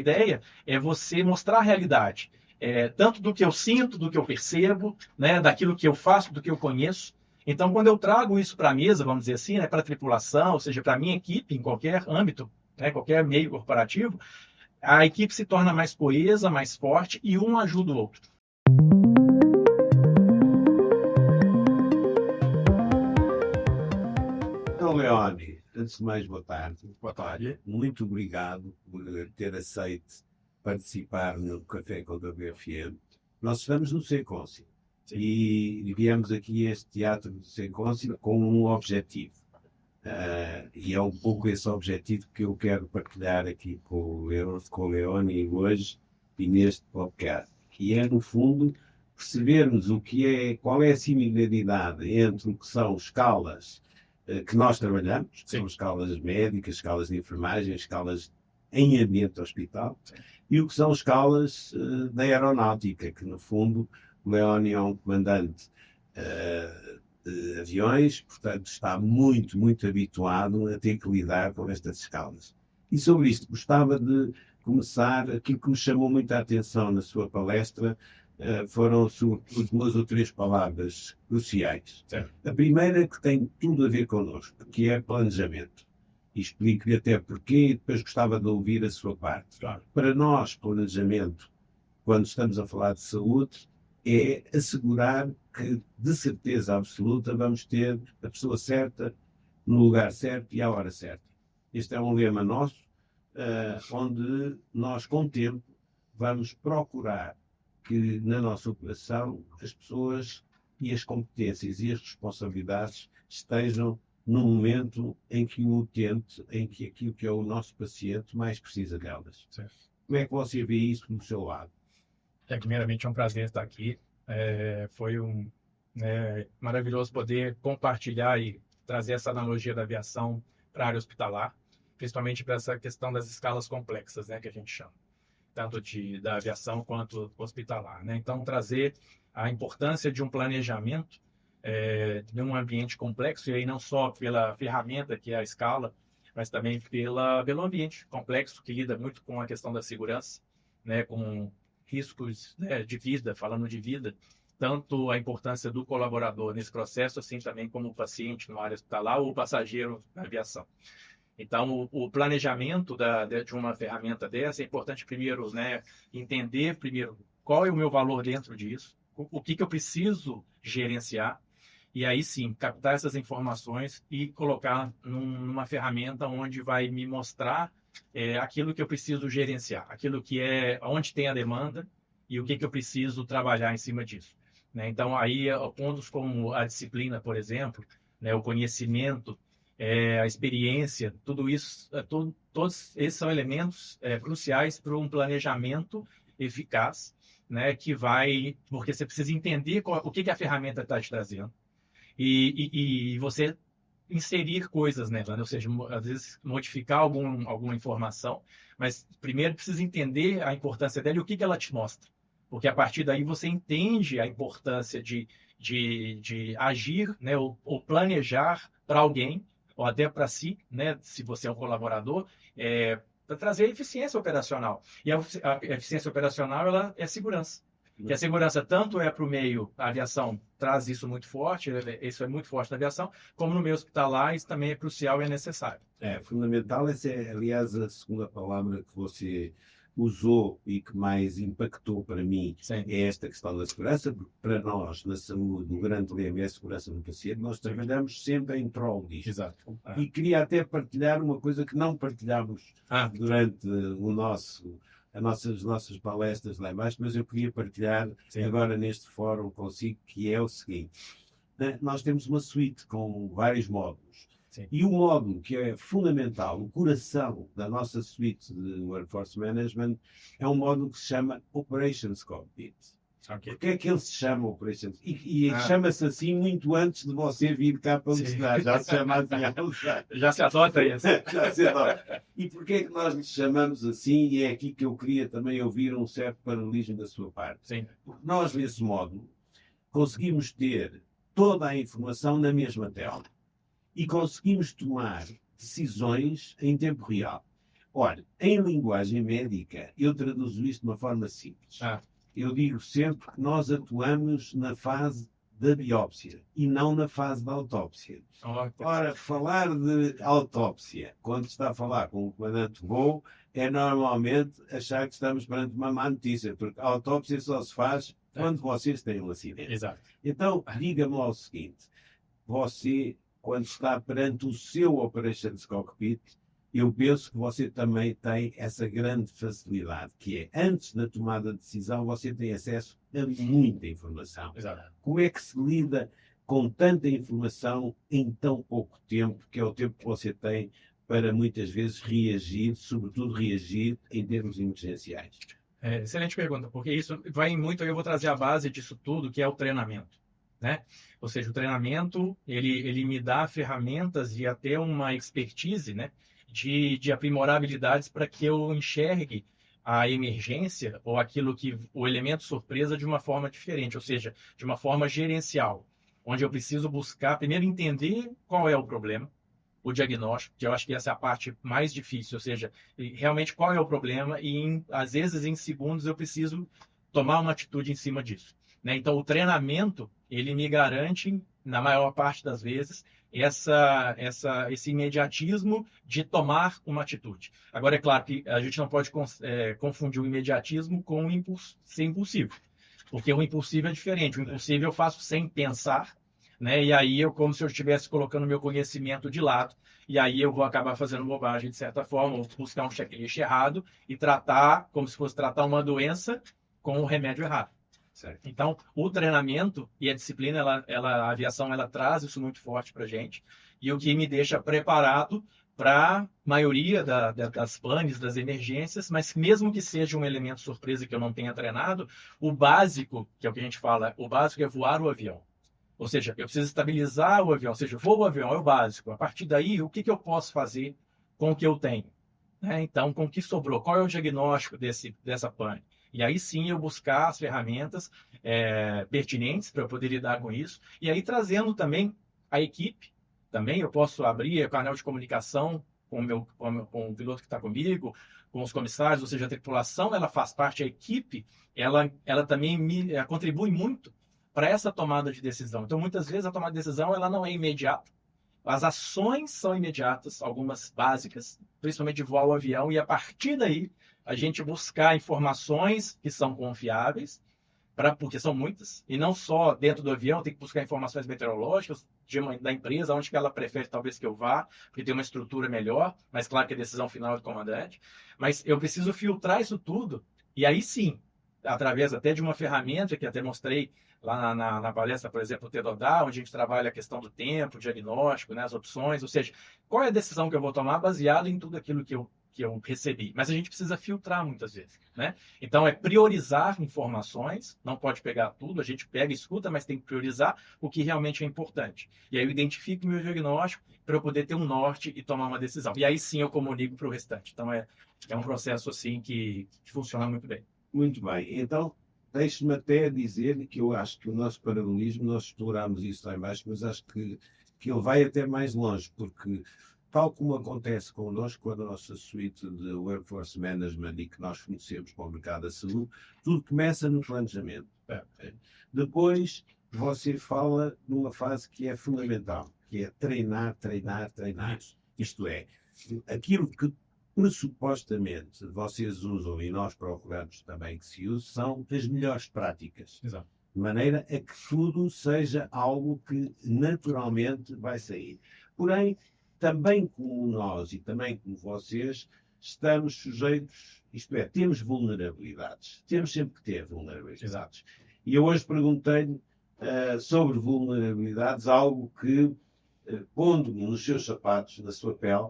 ideia é você mostrar a realidade, tanto do que eu sinto, do que eu percebo, né, daquilo que eu faço, do que eu conheço. Então, quando eu trago isso para a mesa, vamos dizer assim, né, para a tripulação, ou seja, para a minha equipe, em qualquer âmbito, né, qualquer meio corporativo, a equipe se torna mais coesa, mais forte e um ajuda o outro. Então, Leone, antes de mais, boa tarde. Boa tarde. Muito obrigado por ter aceito participar no Café com a WFM. Nós estamos no Sencóncio e viemos aqui a este teatro do Sencóncio com um objetivo. E é um pouco esse objetivo que eu quero partilhar aqui com o Leone hoje e neste podcast, que é, no fundo, percebermos qual é a similaridade entre o que são escalas que nós trabalhamos, que são escalas médicas, escalas de enfermagem, escalas em ambiente hospital, e o que são escalas da aeronáutica, que no fundo o Leone é um comandante de aviões, portanto está muito, muito habituado a ter que lidar com estas escalas. E sobre isto gostava de começar, aquilo que me chamou muita atenção na sua palestra, foram sobretudo 2 ou 3 palavras cruciais. Certo. A primeira que tem tudo a ver connosco, que é planejamento. E explico-lhe até porquê e depois gostava de ouvir a sua parte. Claro. Para nós, planejamento, quando estamos a falar de saúde, é assegurar que, de certeza absoluta, vamos ter a pessoa certa, no lugar certo e à hora certa. Este é um lema nosso, onde nós, com o tempo, vamos procurar que na nossa operação as pessoas e as competências e as responsabilidades estejam no momento em que o utente, em que aquilo que é o nosso paciente mais precisa delas. Certo. Como é que você vê isso do seu lado? Primeiramente, é um prazer estar aqui. Foi maravilhoso poder compartilhar e trazer essa analogia da aviação para a área hospitalar, principalmente para essa questão das escalas complexas, né, que a gente chama, tanto da aviação quanto hospitalar, né? Então, trazer a importância de um planejamento de um ambiente complexo, e aí não só pela ferramenta que é a escala, mas também pelo ambiente complexo, que lida muito com a questão da segurança, né, com riscos, né, de vida, falando de vida, tanto a importância do colaborador nesse processo, assim também como o paciente na área hospitalar ou o passageiro na aviação. Então, o planejamento de uma ferramenta dessa é importante, primeiro, né, entender primeiro qual é o meu valor dentro disso, o que eu preciso gerenciar, e aí sim, captar essas informações e colocar numa ferramenta onde vai me mostrar aquilo que eu preciso gerenciar, aquilo que onde tem a demanda e o que eu preciso trabalhar em cima disso, né? Então, aí, pontos como a disciplina, por exemplo, né, o conhecimento, a experiência, tudo isso, todos esses são elementos cruciais para um planejamento eficaz, né, porque você precisa entender o que a ferramenta está te trazendo e você inserir coisas nela, né? Ou seja, às vezes modificar alguma informação, mas primeiro precisa entender a importância dela e o que ela te mostra, porque a partir daí você entende a importância de agir, né, ou planejar para alguém, ou até para si, né, se você é um colaborador, para trazer eficiência operacional. E a eficiência operacional, ela é segurança. Que a segurança tanto é para o meio, a aviação traz isso muito forte, isso é muito forte na aviação, como no meio hospitalar, isso também é crucial e é necessário. É fundamental, essa é, aliás, a segunda palavra que você usou e que mais impactou para mim. Sim. É esta questão da segurança, porque para nós, na saúde, o grande lema é a segurança do paciente, nós trabalhamos sempre em prol disto. Exato. E queria até partilhar uma coisa que não partilhámos durante as nossas palestras lá embaixo, mas eu queria partilhar agora neste fórum consigo, que é o seguinte. Nós temos uma suite com vários módulos. Sim. E o módulo que é fundamental, o coração da nossa suite de Workforce Management, é um módulo que se chama Operations Cockpit. Okay. Porque é que ele se chama Operations? E chama-se assim muito antes de você vir cá para mostrar. Já se chama assim. Já se adota isso. Já se adota. E porquê é que nós lhe chamamos assim? E é aqui que eu queria também ouvir um certo paralelismo da sua parte. Sim. Porque nós, nesse módulo, conseguimos ter toda a informação na mesma tela. E conseguimos tomar decisões em tempo real. Olha, em linguagem médica, eu traduzo isto de uma forma simples. Eu digo sempre que nós atuamos na fase da biópsia e não na fase da autópsia. Ora, falar de autópsia, quando se está a falar com o comandante de voo, é normalmente achar que estamos perante uma má notícia, porque a autópsia só se faz quando vocês têm um acidente. Exato. Então, diga-me lá o seguinte, você, quando está perante o seu Operations Cockpit, eu penso que você também tem essa grande facilidade, que é, antes da tomada de decisão, você tem acesso a muita informação. Exato. Como é que se lida com tanta informação em tão pouco tempo, que é o tempo que você tem para muitas vezes reagir, sobretudo reagir em termos emergenciais? Excelente pergunta, porque isso vai muito, eu vou trazer a base disso tudo, que é o treinamento, né? Ou seja, o treinamento, ele me dá ferramentas e até uma expertise, né? De aprimorar habilidades para que eu enxergue a emergência ou o elemento surpresa de uma forma diferente, ou seja, de uma forma gerencial, onde eu preciso buscar, primeiro entender qual é o problema, o diagnóstico, que eu acho que essa é a parte mais difícil, ou seja, realmente qual é o problema e, às vezes, em segundos eu preciso tomar uma atitude em cima disso, né? Então, o treinamento, ele me garante, na maior parte das vezes, esse imediatismo de tomar uma atitude. Agora, é claro que a gente não pode confundir o imediatismo com ser impulsivo, porque o impulsivo é diferente. O impulsivo eu faço sem pensar, né? E aí como se eu estivesse colocando meu conhecimento de lado, e aí eu vou acabar fazendo bobagem de certa forma, ou buscar um checklist errado e tratar como se fosse tratar uma doença com o remédio errado. Certo. Então, o treinamento e a disciplina, a aviação, ela traz isso muito forte para a gente, e o que me deixa preparado para a maioria das planes, das emergências, mas mesmo que seja um elemento surpresa que eu não tenha treinado, o básico, que é o que a gente fala, o básico é voar o avião. Ou seja, eu preciso estabilizar o avião, ou seja, voo o avião é o básico. A partir daí, o que eu posso fazer com o que eu tenho? Né? Então, com o que sobrou? Qual é o diagnóstico dessa pane? E aí sim eu buscar as ferramentas pertinentes para eu poder lidar com isso. E aí trazendo também a equipe. Também eu posso abrir o canal de comunicação com o piloto que está comigo, com os comissários, ou seja, a tripulação, ela faz parte, a equipe, ela também contribui muito para essa tomada de decisão. Então, muitas vezes, a tomada de decisão ela não é imediata. As ações são imediatas, algumas básicas, principalmente de voar o avião, e a partir daí, a gente buscar informações que são confiáveis, porque são muitas, e não só dentro do avião, tem que buscar informações meteorológicas da empresa, onde que ela prefere talvez que eu vá, porque tem uma estrutura melhor, mas claro que a decisão final é do comandante. Mas eu preciso filtrar isso tudo, e aí sim, através até de uma ferramenta que até mostrei lá na palestra, por exemplo, o TEDODA, onde a gente trabalha a questão do tempo, o diagnóstico, né, as opções, ou seja, qual é a decisão que eu vou tomar baseado em tudo aquilo que eu recebi. Mas a gente precisa filtrar muitas vezes, né? Então, é priorizar informações, não pode pegar tudo, a gente pega e escuta, mas tem que priorizar o que realmente é importante. E aí eu identifico o meu diagnóstico para eu poder ter um norte e tomar uma decisão. E aí sim eu comunico para o restante. Então, é um processo assim que funciona muito bem. Muito bem. Então, deixe-me até dizer que eu acho que o nosso paralelismo, nós explorámos isso lá embaixo, mas acho que ele vai até mais longe, porque tal como acontece connosco com a nossa suíte de Workforce Management e que nós conhecemos para o mercado da saúde, tudo começa no planejamento. Depois, você fala numa fase que é fundamental, que é treinar, treinar, treinar. Isto é, aquilo que pressupostamente vocês usam e nós procuramos também que se use, são as melhores práticas. Exato. De maneira a que tudo seja algo que naturalmente vai sair. Porém, também como nós e também como vocês, estamos sujeitos, isto é, temos vulnerabilidades. Temos sempre que ter vulnerabilidades. Exato. E eu hoje perguntei-lhe sobre vulnerabilidades, algo que, pondo-me nos seus sapatos, na sua pele,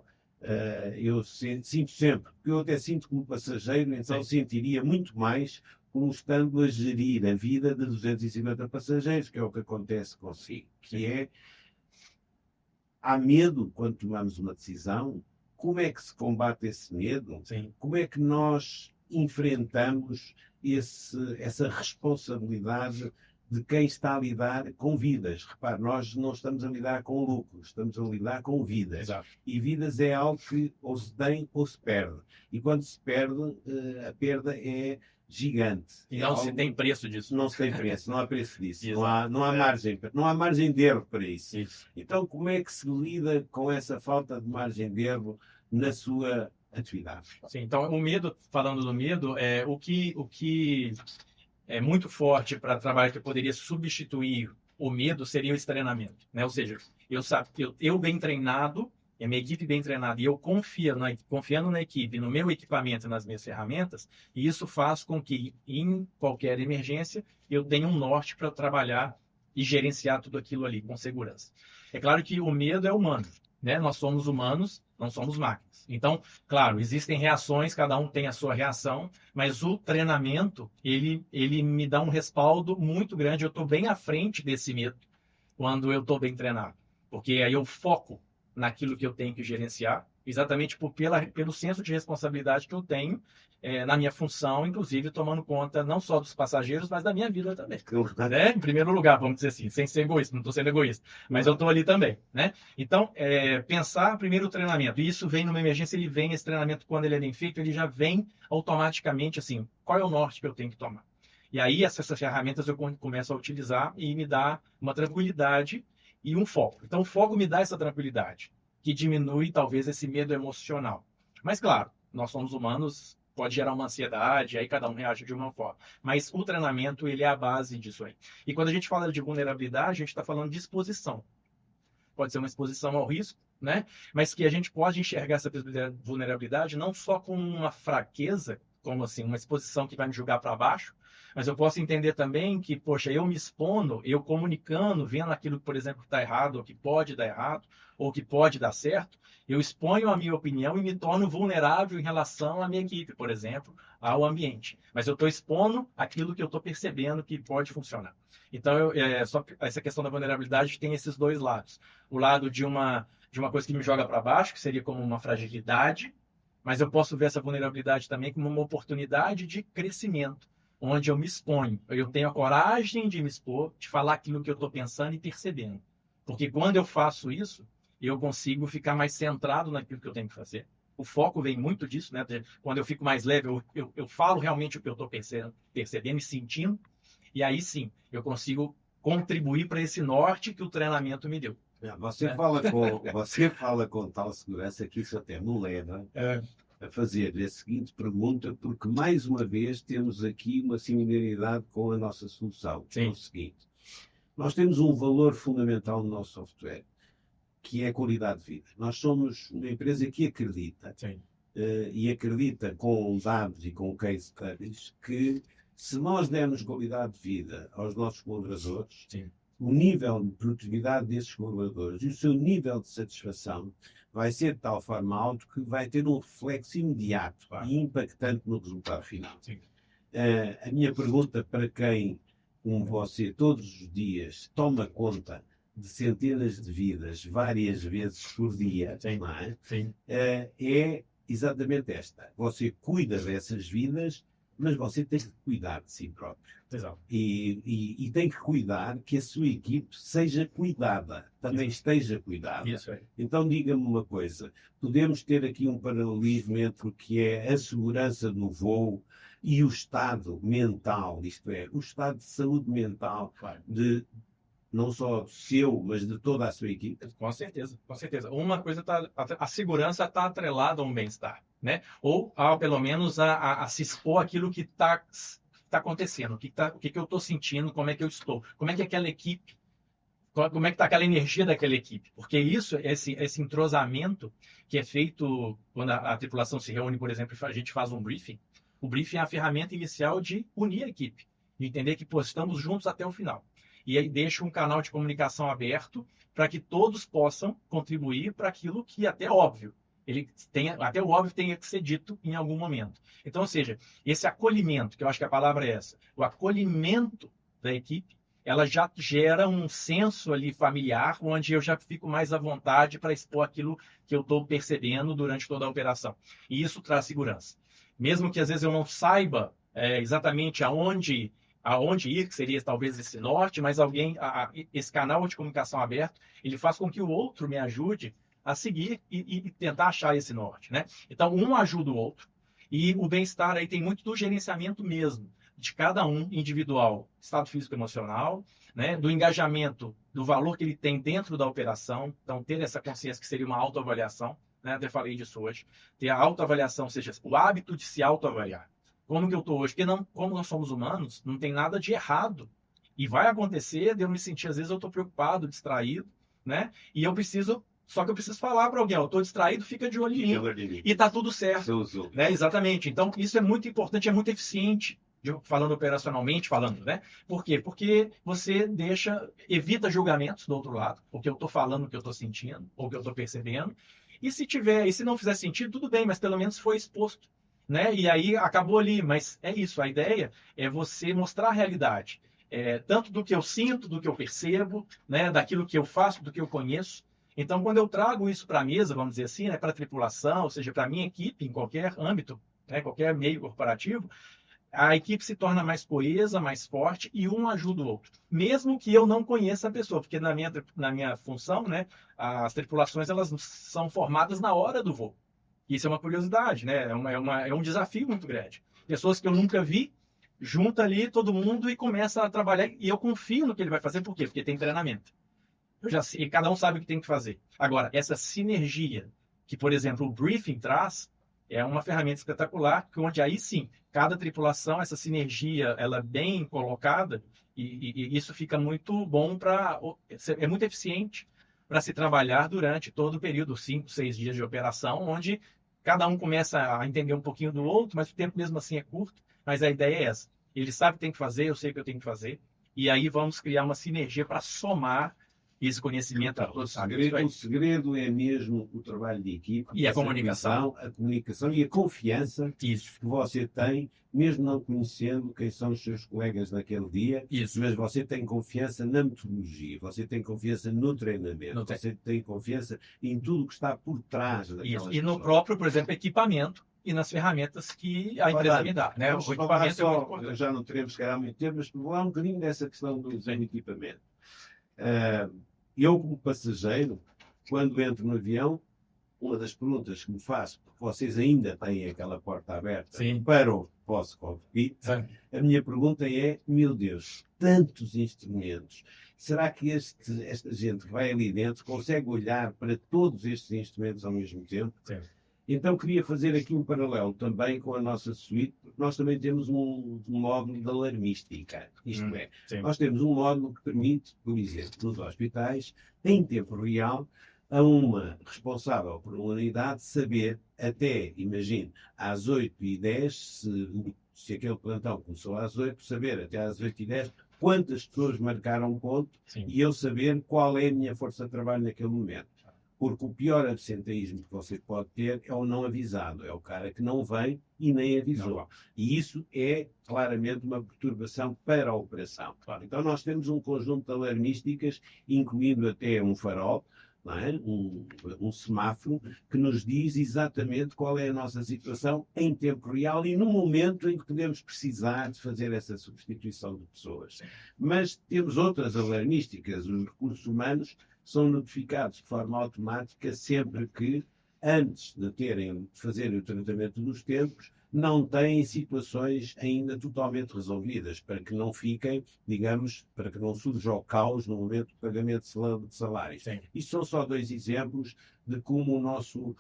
eu sinto sempre, porque eu até sinto como passageiro, então sentiria muito mais como estando a gerir a vida de 250 passageiros, que é o que acontece consigo, que é, há medo quando tomamos uma decisão. Como é que se combate esse medo? Sim. Como é que nós enfrentamos essa responsabilidade de quem está a lidar com vidas. Repare, nós não estamos a lidar com lucros, estamos a lidar com vidas. Exato. E vidas é algo que ou se tem ou se perde. E quando se perde, a perda é gigante. E não se tem preço disso. Não se tem preço, não há preço disso. Exato. Não há margem de erro para isso. Isso. Então, como é que se lida com essa falta de margem de erro na sua atividade? Sim, então, o medo, falando do medo, o que é muito forte para trabalho que poderia substituir o medo seria o treinamento, né? Ou seja, eu bem treinado, a minha equipe bem treinada, e eu confiando na equipe, no meu equipamento e nas minhas ferramentas, e isso faz com que, em qualquer emergência, eu tenha um norte para trabalhar e gerenciar tudo aquilo ali com segurança. É claro que o medo é humano, né? Nós somos humanos, não somos máquinas. Então, claro, existem reações, cada um tem a sua reação, mas o treinamento, ele me dá um respaldo muito grande. Eu estou bem à frente desse medo quando eu estou bem treinado, porque aí eu foco naquilo que eu tenho que gerenciar, exatamente pelo senso de responsabilidade que eu tenho na minha função, inclusive tomando conta não só dos passageiros, mas da minha vida também. Né? Em primeiro lugar, vamos dizer assim, sem ser egoísta, não estou sendo egoísta, mas eu estou ali também. Né? Então, pensar primeiro o treinamento, e isso vem numa emergência, esse treinamento, quando ele é bem feito, ele já vem automaticamente assim, qual é o norte que eu tenho que tomar? E aí, essas ferramentas eu começo a utilizar e me dá uma tranquilidade e um foco. Então, o foco me dá essa tranquilidade, que diminui, talvez, esse medo emocional. Mas, claro, nós somos humanos, pode gerar uma ansiedade, aí cada um reage de uma forma. Mas o treinamento, ele é a base disso aí. E quando a gente fala de vulnerabilidade, a gente está falando de exposição. Pode ser uma exposição ao risco, né? Mas que a gente pode enxergar essa vulnerabilidade não só como uma fraqueza, como assim, uma exposição que vai me jogar para baixo, mas eu posso entender também que, poxa, eu me expondo, eu comunicando, vendo aquilo, por exemplo, que está errado, ou que pode dar errado, ou que pode dar certo, eu exponho a minha opinião e me torno vulnerável em relação à minha equipe, por exemplo, ao ambiente. Mas eu estou expondo aquilo que eu estou percebendo que pode funcionar. Então, só essa questão da vulnerabilidade tem esses dois lados. O lado de uma coisa que me joga para baixo, que seria como uma fragilidade, mas eu posso ver essa vulnerabilidade também como uma oportunidade de crescimento, onde eu me exponho. Eu tenho a coragem de me expor, de falar aquilo que eu estou pensando e percebendo. Porque quando eu faço isso, eu consigo ficar mais centrado naquilo que eu tenho que fazer. O foco vem muito disso, né? Quando eu fico mais leve, eu falo realmente o que eu estou percebendo e sentindo, e aí sim, eu consigo contribuir para esse norte que o treinamento me deu. Você fala com tal segurança que isso até me leva a fazer a seguinte pergunta, porque mais uma vez temos aqui uma similaridade com a nossa solução. Sim. É o seguinte: nós temos um valor fundamental no nosso software, que é a qualidade de vida. Nós somos uma empresa que acredita, e acredita com dados e com case studies, que se nós dermos qualidade de vida aos nossos colaboradores, Sim. o nível de produtividade desses colaboradores e o seu nível de satisfação vai ser de tal forma alto que vai ter um reflexo imediato e impactante no resultado final. A minha pergunta para quem, como você, todos os dias toma conta de centenas de vidas, várias vezes por dia, não é? É exatamente esta. Você cuida dessas vidas, mas você tem que cuidar de si próprio. Exato. E tem que cuidar que a sua equipe seja cuidada, também esteja cuidada. Isso aí. Então, diga-me uma coisa: podemos ter aqui um paralelismo entre o que é a segurança do voo e o estado mental, isto é, o estado de saúde mental de não só seu, mas de toda a sua equipe? Com certeza, com certeza. Uma coisa a segurança está atrelada a um bem-estar, né? Ou pelo menos a se expor aquilo que está acontecendo, o que eu estou sentindo, como é que eu estou, como é que aquela equipe, como é que está aquela energia daquela equipe, porque isso, esse entrosamento que é feito quando a tripulação se reúne, por exemplo, a gente faz um briefing. O briefing é a ferramenta inicial de unir a equipe, de entender que estamos juntos até o final. E aí deixa um canal de comunicação aberto para que todos possam contribuir para aquilo que até óbvio. Até o óbvio tenha que ser dito em algum momento. Então, ou seja, esse acolhimento, que eu acho que a palavra é essa, o acolhimento da equipe, ela já gera um senso ali familiar, onde eu já fico mais à vontade para expor aquilo que eu estou percebendo durante toda a operação. E isso traz segurança. Mesmo que às vezes eu não saiba exatamente aonde aonde ir, que seria talvez esse norte, mas esse canal de comunicação aberto, ele faz com que o outro me ajude a seguir e tentar achar esse norte, né? Então, um ajuda o outro. E o bem-estar aí tem muito do gerenciamento mesmo, de cada um individual, estado físico e emocional, né? Do engajamento, do valor que ele tem dentro da operação. Então, ter essa consciência que seria uma autoavaliação, né? Até falei disso hoje. Ter a autoavaliação, ou seja, o hábito de se autoavaliar. Como que eu estou hoje? Porque não, como nós somos humanos, não tem nada de errado. E vai acontecer de eu me sentir, às vezes eu estou preocupado, distraído, né? E eu preciso, só que eu preciso falar para alguém, eu estou distraído, fica de olho em mim. E tá tudo certo. Né? Exatamente. Então, isso é muito importante, é muito eficiente, falando operacionalmente, né? Por quê? Porque você evita julgamentos do outro lado, porque eu estou falando o que eu estou sentindo, ou o que eu estou percebendo. E se não fizer sentido, tudo bem, mas pelo menos foi exposto. Né? E aí acabou ali, mas é isso, a ideia é você mostrar a realidade, tanto do que eu sinto, do que eu percebo, né? Daquilo que eu faço, do que eu conheço. Então, quando eu trago isso para a mesa, vamos dizer assim, né? Para a tripulação, ou seja, para a minha equipe, em qualquer âmbito, né? Qualquer meio corporativo, a equipe se torna mais coesa, mais forte e um ajuda o outro. Mesmo que eu não conheça a pessoa, porque na minha função, né? As tripulações elas são formadas na hora do voo. Isso é uma curiosidade, né? É um desafio muito grande. Pessoas que eu nunca vi, junta ali todo mundo e começa a trabalhar. E eu confio no que ele vai fazer, por quê? Porque tem treinamento. Eu já sei, cada um sabe o que tem que fazer. Agora, essa sinergia que, por exemplo, o briefing traz, é uma ferramenta espetacular, onde aí sim, cada tripulação, essa sinergia, ela é bem colocada, e isso fica muito bom é muito eficiente para se trabalhar durante todo o período, 5, 6 dias de operação, onde cada um começa a entender um pouquinho do outro, mas o tempo mesmo assim é curto, mas a ideia é essa. Ele sabe o que tem que fazer, eu sei o que eu tenho que fazer, e aí vamos criar uma sinergia para somar esse conhecimento. Então, o segredo é mesmo o trabalho de equipe, e a comunicação e a confiança Isso. que você tem, mesmo não conhecendo quem são os seus colegas naquele dia. Isso. Mas você tem confiança na metodologia, você tem confiança no treinamento, você tem confiança em tudo que está por trás daquelas E no próprio, por exemplo, equipamento e nas ferramentas que a empresa me dá. Né? O equipamento é muito importante. Já não teremos que há muito tempo, mas vou falar um bocadinho dessa questão do equipamento. Eu, como passageiro, quando entro no avião, uma das perguntas que me faço, porque vocês ainda têm aquela porta aberta para o vosso cockpit, a minha pergunta é, meu Deus, tantos instrumentos, será que esta gente que vai ali dentro consegue olhar para todos estes instrumentos ao mesmo tempo? Sim. Então queria fazer aqui um paralelo também com a nossa suíte, porque nós também temos um módulo de alarmística. Isto nós temos um módulo que permite, por exemplo, nos hospitais, em tempo real, a uma responsável por uma unidade saber até, imagine, às 8h10, se aquele plantão começou às 8, saber até às 8h10 quantas pessoas marcaram ponto e eu saber qual é a minha força de trabalho naquele momento. Porque o pior absenteísmo que você pode ter é o não avisado, é o cara que não vem e nem avisou. Não. E isso é claramente uma perturbação para a operação. Claro. Então nós temos um conjunto de alarmísticas, incluindo até um farol, não é? um semáforo, que nos diz exatamente qual é a nossa situação em tempo real e no momento em que podemos precisar de fazer essa substituição de pessoas. Mas temos outras alarmísticas, os recursos humanos são notificados de forma automática sempre que, antes de fazerem o tratamento dos tempos, não têm situações ainda totalmente resolvidas, para que não fiquem, digamos, para que não surja o caos no momento do pagamento de salários. Sim. Isto são só 2 exemplos de como o nosso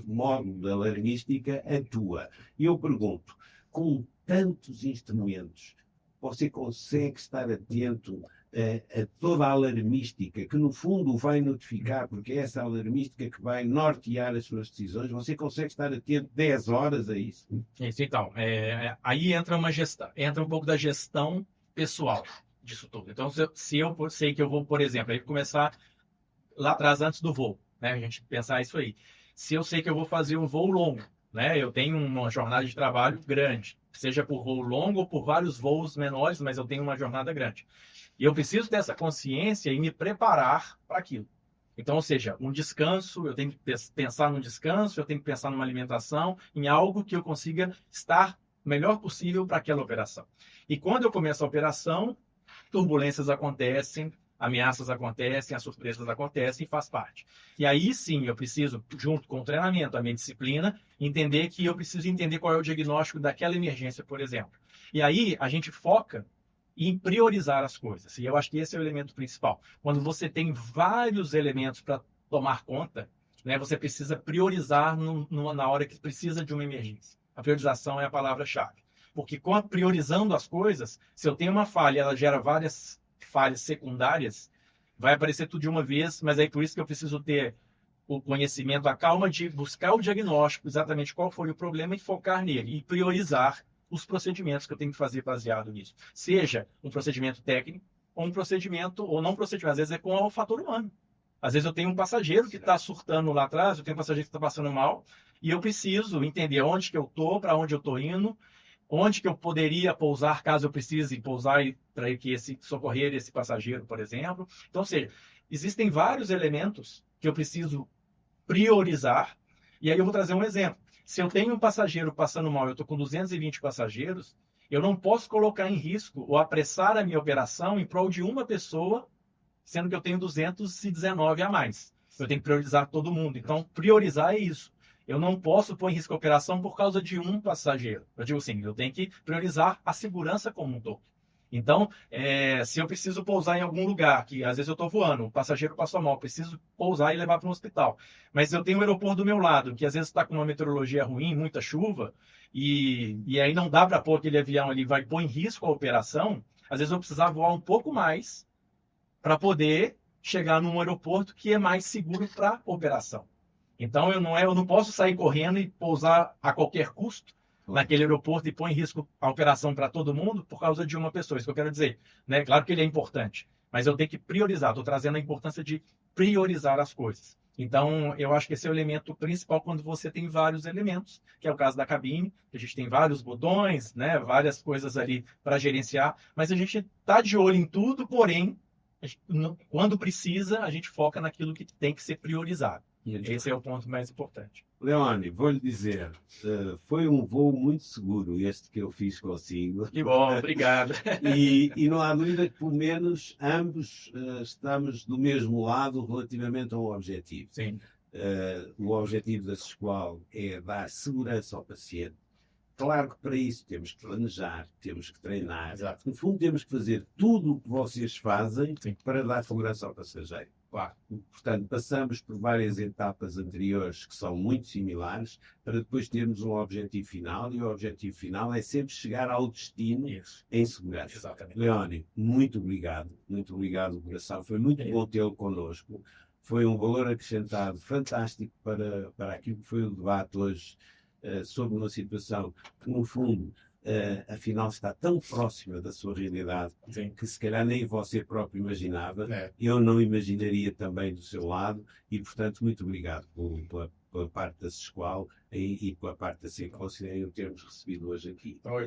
módulo de alarmística atua. E eu pergunto, com tantos instrumentos, você consegue estar atento a toda a alarmística, que no fundo vai notificar, porque é essa alarmística que vai nortear as suas decisões? Você consegue estar atento 10 horas a isso? Isso, então, aí entra um pouco da gestão pessoal disso tudo. Então, se eu sei que eu vou, por exemplo, aí começar lá atrás, antes do voo, né? A gente pensar isso aí. Se eu sei que eu vou fazer um voo longo, né? Eu tenho uma jornada de trabalho grande, seja por voo longo ou por vários voos menores, mas eu tenho uma jornada grande. E eu preciso dessa consciência e me preparar para aquilo. Então, ou seja, um descanso, eu tenho que pensar no descanso, eu tenho que pensar numa alimentação, em algo que eu consiga estar o melhor possível para aquela operação. E quando eu começo a operação, turbulências acontecem, ameaças acontecem, as surpresas acontecem e faz parte. E aí sim eu preciso, junto com o treinamento, a minha disciplina, entender que eu preciso entender qual é o diagnóstico daquela emergência, por exemplo. E aí a gente foca em priorizar as coisas. E eu acho que esse é o elemento principal. Quando você tem vários elementos para tomar conta, né, você precisa priorizar na hora que precisa de uma emergência. A priorização é a palavra-chave. Porque priorizando as coisas, se eu tenho uma falha, ela gera várias falhas secundárias, vai aparecer tudo de uma vez, mas é por isso que eu preciso ter o conhecimento, a calma de buscar o diagnóstico, exatamente qual foi o problema e focar nele, e priorizar os procedimentos que eu tenho que fazer baseado nisso. Seja um procedimento técnico, ou um procedimento, ou não procedimento, às vezes é com o fator humano. Às vezes eu tenho um passageiro que está surtando lá atrás, eu tenho um passageiro que está passando mal, e eu preciso entender onde que eu estou, para onde eu estou indo, onde que eu poderia pousar caso eu precise pousar para que socorrer esse passageiro, por exemplo. Então, ou seja, existem vários elementos que eu preciso priorizar. E aí eu vou trazer um exemplo. Se eu tenho um passageiro passando mal, eu estou com 220 passageiros, eu não posso colocar em risco ou apressar a minha operação em prol de uma pessoa, sendo que eu tenho 219 a mais. Eu tenho que priorizar todo mundo. Então, priorizar é isso. Eu não posso pôr em risco a operação por causa de um passageiro. Eu digo assim, eu tenho que priorizar a segurança como um todo. Então, se eu preciso pousar em algum lugar, que às vezes eu estou voando, o passageiro passou mal, preciso pousar e levar para um hospital. Mas eu tenho um aeroporto do meu lado, que às vezes está com uma meteorologia ruim, muita chuva, e aí não dá para pôr aquele avião ali, vai pôr em risco a operação. Às vezes eu vou precisar voar um pouco mais para poder chegar num aeroporto que é mais seguro para a operação. Então, eu não posso sair correndo e pousar a qualquer custo naquele aeroporto e pôr em risco a operação para todo mundo por causa de uma pessoa. Isso que eu quero dizer. Né? Claro que ele é importante, mas eu tenho que priorizar. Estou trazendo a importância de priorizar as coisas. Então, eu acho que esse é o elemento principal quando você tem vários elementos, que é o caso da cabine, que a gente tem vários botões, né? Várias coisas ali para gerenciar, mas a gente está de olho em tudo, porém, quando precisa, a gente foca naquilo que tem que ser priorizado. Esse é o ponto mais importante. Leone, vou lhe dizer, foi um voo muito seguro este que eu fiz consigo. Que bom, obrigado. E não há dúvida que, pelo menos, ambos estamos do mesmo lado relativamente ao objetivo. Sim. O objetivo da SESCOAL é dar segurança ao paciente. Claro que para isso temos que planejar, temos que treinar. Exato. No fundo, temos que fazer tudo o que vocês fazem Sim. para dar segurança ao passageiro. Claro. Portanto, passamos por várias etapas anteriores que são muito similares para depois termos um objetivo final, e o objetivo final é sempre chegar ao destino em segurança. Exatamente. Leone, muito obrigado do coração. Foi muito bom tê-lo connosco. Foi um valor acrescentado fantástico para aquilo que foi o debate hoje sobre uma situação que, no fundo, afinal está tão próxima da sua realidade. Sim. Que se calhar nem você próprio imaginava. Eu não imaginaria também do seu lado, e portanto muito obrigado pela parte da SESCOAL e pela parte da Senconsci em o termos recebido hoje aqui. Então,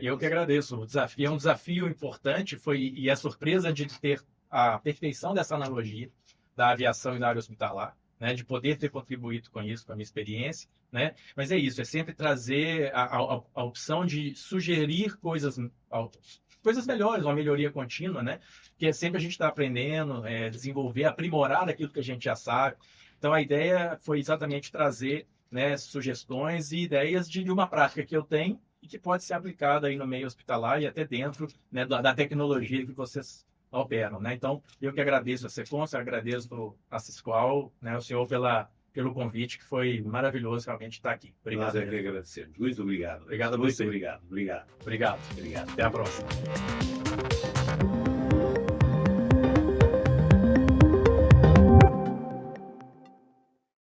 eu que agradeço. O desafio é um desafio importante, e a surpresa de ter a perfeição dessa analogia da aviação e da área hospitalar, né, de poder ter contribuído com isso, com a minha experiência, né? Mas é isso, é sempre trazer a opção de sugerir coisas melhores, uma melhoria contínua, né? Que sempre a gente está aprendendo, desenvolver, aprimorar aquilo que a gente já sabe. Então, a ideia foi exatamente trazer, né, sugestões e ideias de uma prática que eu tenho e que pode ser aplicada aí no meio hospitalar e até dentro, né, da tecnologia que vocês operam, né? Então, eu que agradeço a Seconsa, agradeço a SESCOAL, né, o senhor pelo convite, que foi maravilhoso realmente estar aqui. Obrigado. Nós é que agradecemos. Muito obrigado. Obrigado a você. Muito obrigado. Obrigado. Até a próxima.